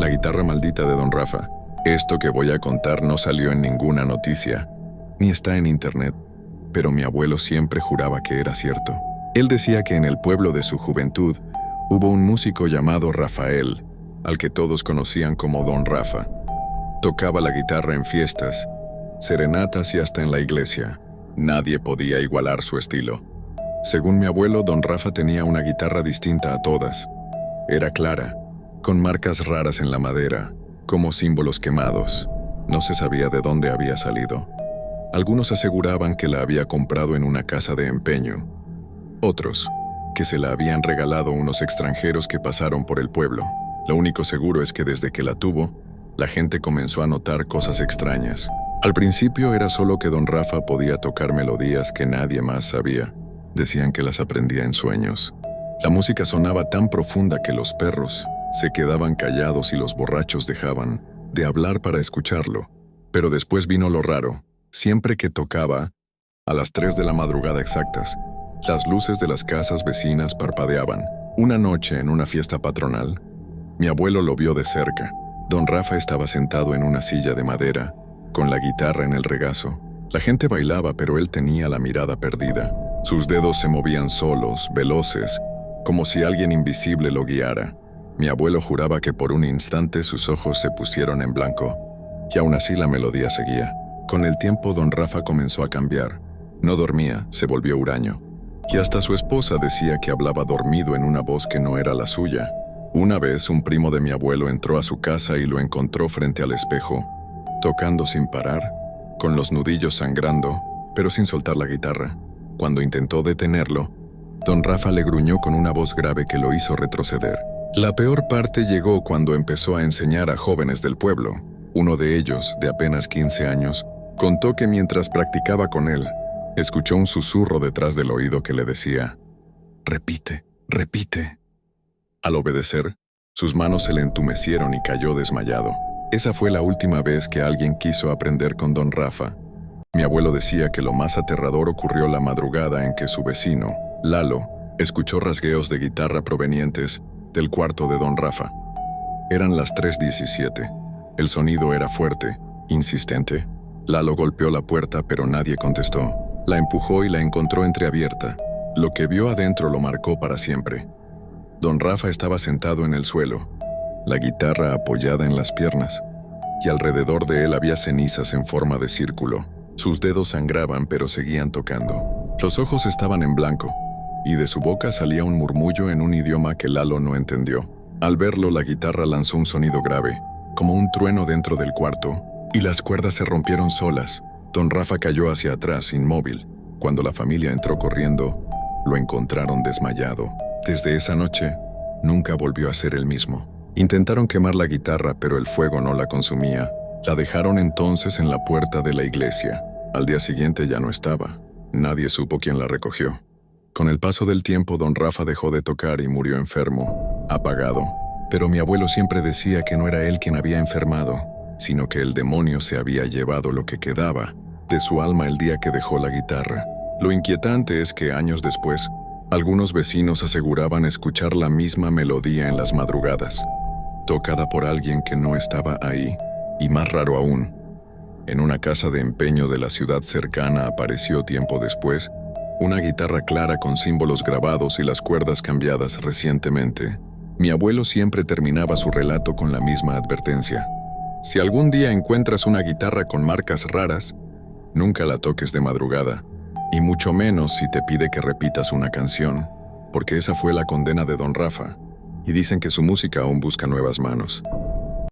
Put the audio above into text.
La guitarra maldita de Don Rafa. Esto que voy a contar no salió en ninguna noticia, ni está en internet, pero mi abuelo siempre juraba que era cierto. Él decía que en el pueblo de su juventud hubo un músico llamado Rafael, al que todos conocían como Don Rafa. Tocaba la guitarra en fiestas, serenatas y hasta en la iglesia. Nadie podía igualar su estilo. Según mi abuelo, Don Rafa tenía una guitarra distinta a todas. Era clara, con marcas raras en la madera, como símbolos quemados. No se sabía de dónde había salido. Algunos aseguraban que la había comprado en una casa de empeño. Otros, que se la habían regalado unos extranjeros que pasaron por el pueblo. Lo único seguro es que desde que la tuvo, la gente comenzó a notar cosas extrañas. Al principio era solo que Don Rafa podía tocar melodías que nadie más sabía. Decían que las aprendía en sueños. La música sonaba tan profunda que los perros se quedaban callados y los borrachos dejaban de hablar para escucharlo. Pero después vino lo raro. Siempre que tocaba, a las 3 de la madrugada exactas, las luces de las casas vecinas parpadeaban. Una noche, en una fiesta patronal, mi abuelo lo vio de cerca. Don Rafa estaba sentado en una silla de madera, con la guitarra en el regazo. La gente bailaba, pero él tenía la mirada perdida. Sus dedos se movían solos, veloces, como si alguien invisible lo guiara. Mi abuelo juraba que por un instante sus ojos se pusieron en blanco, y aún así la melodía seguía. Con el tiempo, Don Rafa comenzó a cambiar. No dormía, se volvió huraño. Y hasta su esposa decía que hablaba dormido en una voz que no era la suya. Una vez, un primo de mi abuelo entró a su casa y lo encontró frente al espejo, tocando sin parar, con los nudillos sangrando, pero sin soltar la guitarra. Cuando intentó detenerlo, Don Rafa le gruñó con una voz grave que lo hizo retroceder. La peor parte llegó cuando empezó a enseñar a jóvenes del pueblo. Uno de ellos, de apenas 15 años, contó que mientras practicaba con él, escuchó un susurro detrás del oído que le decía: «Repite, repite». Al obedecer, sus manos se le entumecieron y cayó desmayado. Esa fue la última vez que alguien quiso aprender con Don Rafa. Mi abuelo decía que lo más aterrador ocurrió la madrugada en que su vecino, Lalo, escuchó rasgueos de guitarra provenientes del cuarto de Don Rafa. Eran las 3:17. El sonido era fuerte, insistente. Lalo golpeó la puerta, pero nadie contestó. La empujó y la encontró entreabierta. Lo que vio adentro lo marcó para siempre. Don Rafa estaba sentado en el suelo, la guitarra apoyada en las piernas, y alrededor de él había cenizas en forma de círculo. Sus dedos sangraban, pero seguían tocando. Los ojos estaban en blanco, y de su boca salía un murmullo en un idioma que Lalo no entendió. Al verlo, la guitarra lanzó un sonido grave, como un trueno dentro del cuarto, y las cuerdas se rompieron solas. Don Rafa cayó hacia atrás, inmóvil. Cuando la familia entró corriendo, lo encontraron desmayado. Desde esa noche, nunca volvió a ser el mismo. Intentaron quemar la guitarra, pero el fuego no la consumía. La dejaron entonces en la puerta de la iglesia. Al día siguiente ya no estaba. Nadie supo quién la recogió. Con el paso del tiempo, Don Rafa dejó de tocar y murió enfermo, apagado. Pero mi abuelo siempre decía que no era él quien había enfermado, sino que el demonio se había llevado lo que quedaba de su alma el día que dejó la guitarra. Lo inquietante es que años después, algunos vecinos aseguraban escuchar la misma melodía en las madrugadas, tocada por alguien que no estaba ahí. Y más raro aún, en una casa de empeño de la ciudad cercana apareció tiempo después una guitarra clara con símbolos grabados y las cuerdas cambiadas recientemente. Mi abuelo siempre terminaba su relato con la misma advertencia: si algún día encuentras una guitarra con marcas raras, nunca la toques de madrugada, y mucho menos si te pide que repitas una canción, porque esa fue la condena de Don Rafa, y dicen que su música aún busca nuevas manos.